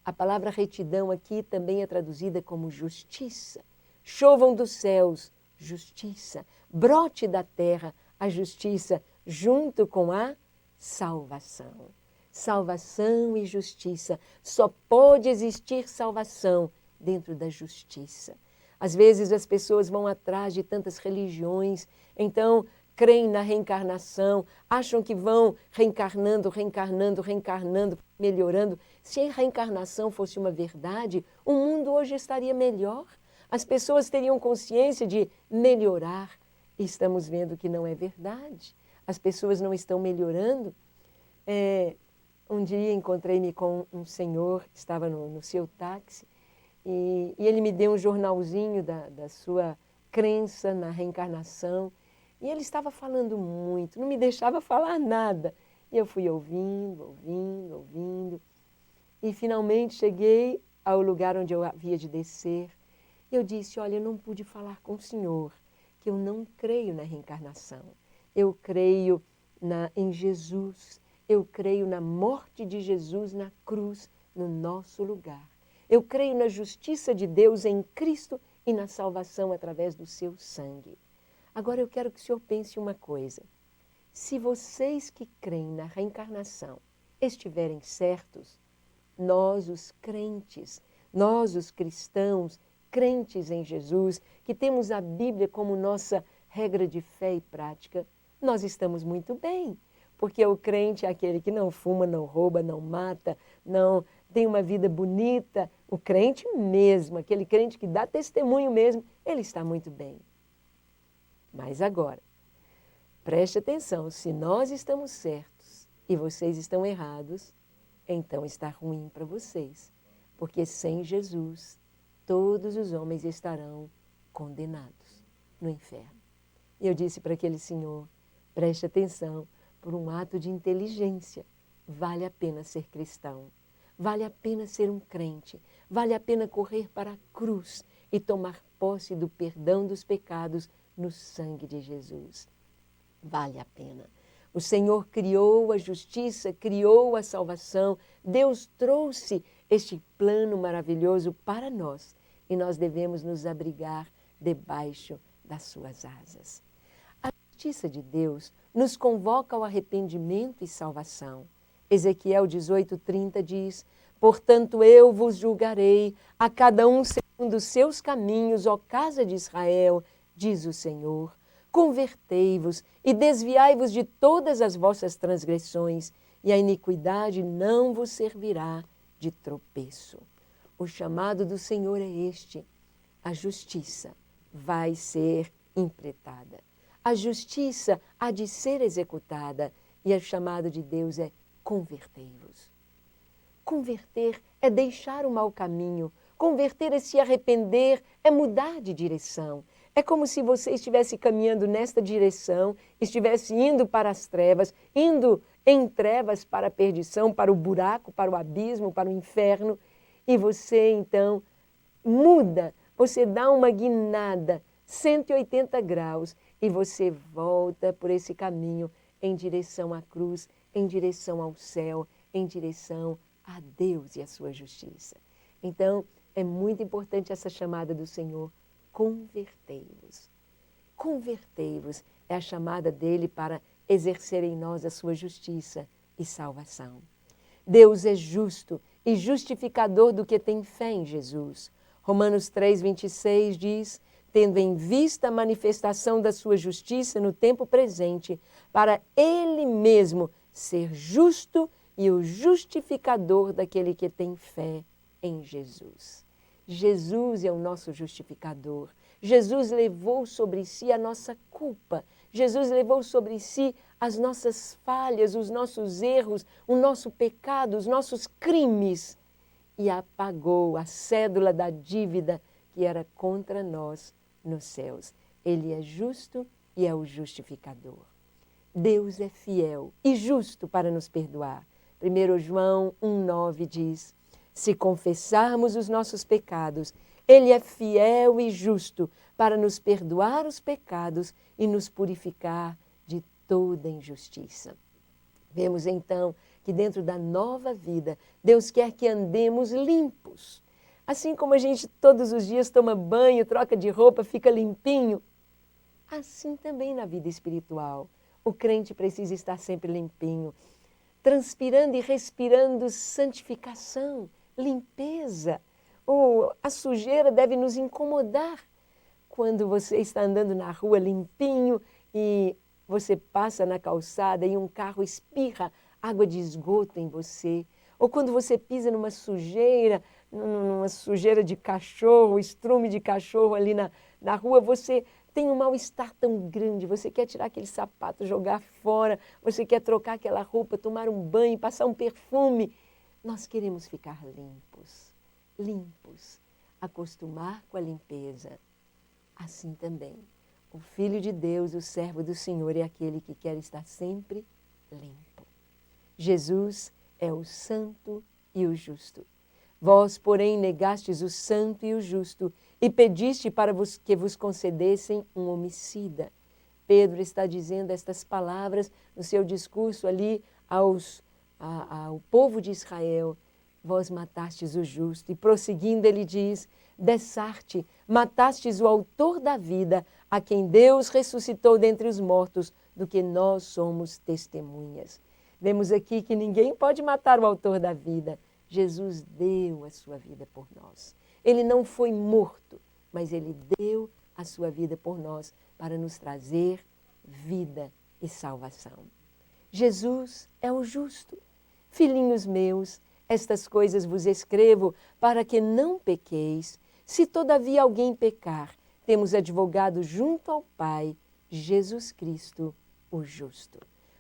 A: A palavra retidão aqui também é traduzida como justiça. Chovam dos céus, justiça. Brote da terra, a justiça, junto com a salvação. Salvação e justiça. Só pode existir salvação dentro da justiça. Às vezes as pessoas vão atrás de tantas religiões, então creem na reencarnação, acham que vão reencarnando, melhorando. Se a reencarnação fosse uma verdade, o mundo hoje estaria melhor. As pessoas teriam consciência de melhorar. E estamos vendo que não é verdade. As pessoas não estão melhorando. Um dia encontrei-me com um senhor que estava no seu táxi e ele me deu um jornalzinho da sua crença na reencarnação. E ele estava falando muito, não me deixava falar nada. E eu fui ouvindo, ouvindo, ouvindo. E finalmente cheguei ao lugar onde eu havia de descer. Eu disse, olha, eu não pude falar com o senhor, que eu não creio na reencarnação. Eu creio em Jesus. Eu creio na morte de Jesus na cruz, no nosso lugar. Eu creio na justiça de Deus em Cristo e na salvação através do seu sangue. Agora eu quero que o senhor pense uma coisa. Se vocês que creem na reencarnação estiverem certos, nós os crentes, nós os cristãos, crentes em Jesus, que temos a Bíblia como nossa regra de fé e prática, nós estamos muito bem. Porque o crente é aquele que não fuma, não rouba, não mata, não tem uma vida bonita. O crente mesmo, aquele crente que dá testemunho mesmo, ele está muito bem. Mas agora, preste atenção, se nós estamos certos e vocês estão errados, então está ruim para vocês. Porque sem Jesus, todos os homens estarão condenados no inferno. E eu disse para aquele senhor, preste atenção, por um ato de inteligência, vale a pena ser cristão, vale a pena ser um crente, vale a pena correr para a cruz e tomar posse do perdão dos pecados no sangue de Jesus. Vale a pena. O Senhor criou a justiça, criou a salvação, Deus trouxe este plano maravilhoso para nós e nós devemos nos abrigar debaixo das suas asas. A justiça de Deus nos convoca ao arrependimento e salvação. Ezequiel 18:30 diz, portanto eu vos julgarei, a cada um segundo os seus caminhos, ó casa de Israel, diz o Senhor. Convertei-vos e desviai-vos de todas as vossas transgressões, e a iniquidade não vos servirá de tropeço. O chamado do Senhor é este, a justiça vai ser implementada. A justiça há de ser executada e o chamado de Deus é convertei-vos. Converter é deixar o mau caminho, converter é se arrepender, é mudar de direção. É como se você estivesse caminhando nesta direção, estivesse indo para as trevas, indo em trevas para a perdição, para o buraco, para o abismo, para o inferno, e você então muda, você dá uma guinada, 180 graus, e você volta por esse caminho em direção à cruz, em direção ao céu, em direção a Deus e a sua justiça. Então, é muito importante essa chamada do Senhor, convertei-vos. Convertei-vos é a chamada dele para exercer em nós a sua justiça e salvação. Deus é justo e justificador do que tem fé em Jesus. Romanos 3:26 diz, tendo em vista a manifestação da sua justiça no tempo presente, para ele mesmo ser justo e o justificador daquele que tem fé em Jesus. Jesus é o nosso justificador. Jesus levou sobre si a nossa culpa. Jesus levou sobre si as nossas falhas, os nossos erros, o nosso pecado, os nossos crimes e apagou a cédula da dívida que era contra nós nos céus. Ele é justo e é o justificador. Deus é fiel e justo para nos perdoar. 1 João 1,9 diz, se confessarmos os nossos pecados, Ele é fiel e justo para nos perdoar os pecados e nos purificar de toda injustiça. Vemos então que dentro da nova vida, Deus quer que andemos limpos. Assim como a gente todos os dias toma banho, troca de roupa, fica limpinho, assim também na vida espiritual. O crente precisa estar sempre limpinho, transpirando e respirando santificação, limpeza. A sujeira deve nos incomodar. Quando você está andando na rua limpinho e você passa na calçada e um carro espirra água de esgoto em você, ou quando você pisa numa sujeira de cachorro, estrume de cachorro ali na rua, você tem um mal-estar tão grande, você quer tirar aquele sapato, jogar fora, você quer trocar aquela roupa, tomar um banho, passar um perfume. Nós queremos ficar limpos, limpos, acostumar com a limpeza. Assim também, O Filho de Deus, o servo do Senhor, é aquele que quer estar sempre limpo. Jesus é o santo e o justo. Vós, porém, negastes o santo e o justo e pediste para que vos concedessem um homicida. Pedro está dizendo estas palavras no seu discurso ali ao povo de Israel. Vós matastes o justo. E prosseguindo ele diz, dessarte, matastes o autor da vida, a quem Deus ressuscitou dentre os mortos, do que nós somos testemunhas. Vemos aqui que ninguém pode matar o autor da vida. Jesus deu a sua vida por nós. Ele não foi morto, mas ele deu a sua vida por nós para nos trazer vida e salvação. Jesus é o justo. Filhinhos meus, estas coisas vos escrevo para que não pequeis. Se todavia alguém pecar, temos advogado junto ao Pai, Jesus Cristo, o justo.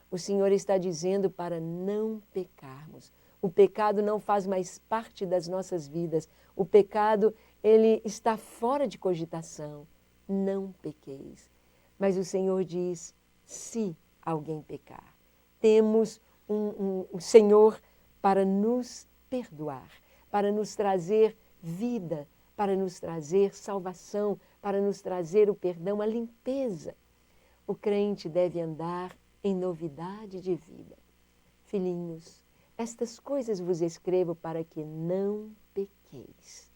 A: O Senhor está dizendo para não pecarmos. O pecado não faz mais parte das nossas vidas. O pecado, ele está fora de cogitação. Não pequeis. Mas o Senhor diz, se alguém pecar, temos um Senhor para nos perdoar, para nos trazer vida, para nos trazer salvação, para nos trazer o perdão, a limpeza. O crente deve andar em novidade de vida. Filhinhos, estas coisas vos escrevo para que não pequeis.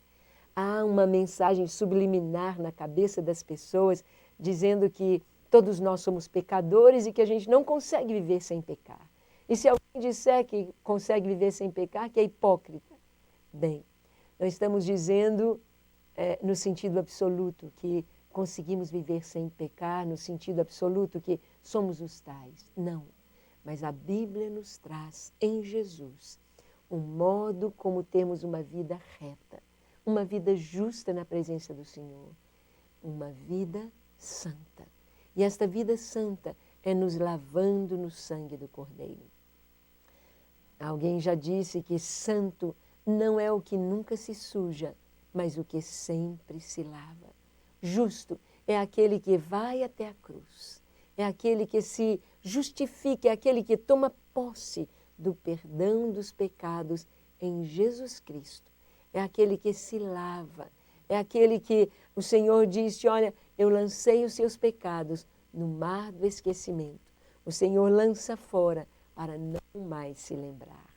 A: Há uma mensagem subliminar na cabeça das pessoas dizendo que todos nós somos pecadores e que a gente não consegue viver sem pecar. E se alguém disser que consegue viver sem pecar, que é hipócrita. Bem, nós estamos dizendo no sentido absoluto que conseguimos viver sem pecar, no sentido absoluto que somos os tais. Não. Mas a Bíblia nos traz em Jesus um modo como termos uma vida reta, uma vida justa na presença do Senhor, uma vida santa. E esta vida santa é nos lavando no sangue do Cordeiro. Alguém já disse que santo não é o que nunca se suja, mas o que sempre se lava. Justo é aquele que vai até a cruz, é aquele que se justifica, é aquele que toma posse do perdão dos pecados em Jesus Cristo. É aquele que se lava, é aquele que o Senhor disse, olha, eu lancei os seus pecados no mar do esquecimento. O Senhor lança fora para não mais se lembrar.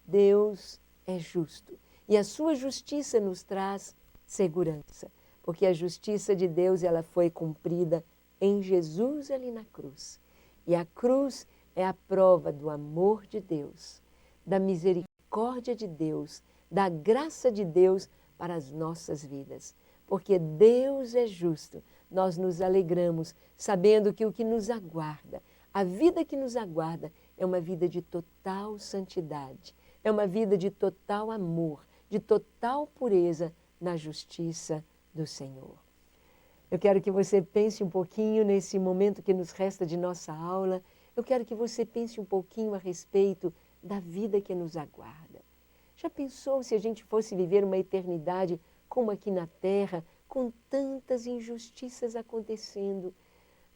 A: Deus é justo e a sua justiça nos traz segurança, porque a justiça de Deus ela foi cumprida em Jesus ali na cruz. E a cruz é a prova do amor de Deus, da misericórdia de Deus, da graça de Deus para as nossas vidas. Porque Deus é justo, nós nos alegramos sabendo que o que nos aguarda, a vida que nos aguarda é uma vida de total santidade, é uma vida de total amor, de total pureza na justiça do Senhor. Eu quero que você pense um pouquinho nesse momento que nos resta de nossa aula. Eu quero que você pense um pouquinho a respeito da vida que nos aguarda. Já pensou se a gente fosse viver uma eternidade como aqui na Terra, com tantas injustiças acontecendo?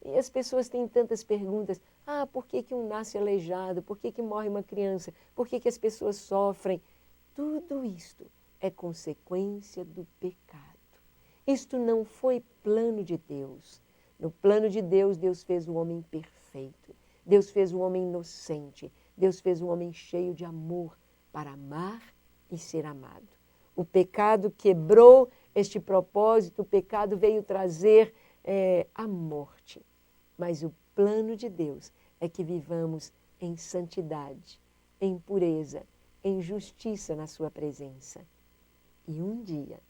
A: E as pessoas têm tantas perguntas. Ah, por que um nasce aleijado? Por que morre uma criança? Por que as pessoas sofrem? Tudo isto é consequência do pecado. Isto não foi plano de Deus. No plano de Deus, Deus fez o homem perfeito. Deus fez o homem inocente. Deus fez o homem cheio de amor para amar e ser amado. O pecado quebrou este propósito, o pecado veio trazer a morte. Mas o plano de Deus é que vivamos em santidade, em pureza, em justiça na sua presença. E um dia,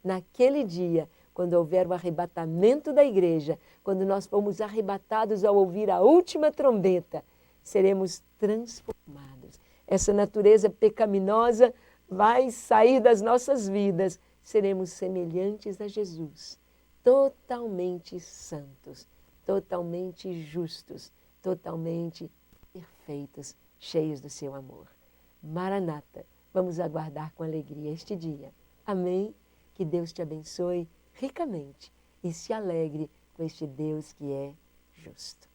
A: naquele dia, quando houver o arrebatamento da igreja, quando nós formos arrebatados ao ouvir a última trombeta, seremos transformados. Essa natureza pecaminosa vai sair das nossas vidas. Seremos semelhantes a Jesus, totalmente santos, totalmente justos, totalmente perfeitos, cheios do seu amor. Maranata, vamos aguardar com alegria este dia. Amém? Que Deus te abençoe ricamente e se alegre com este Deus que é justo.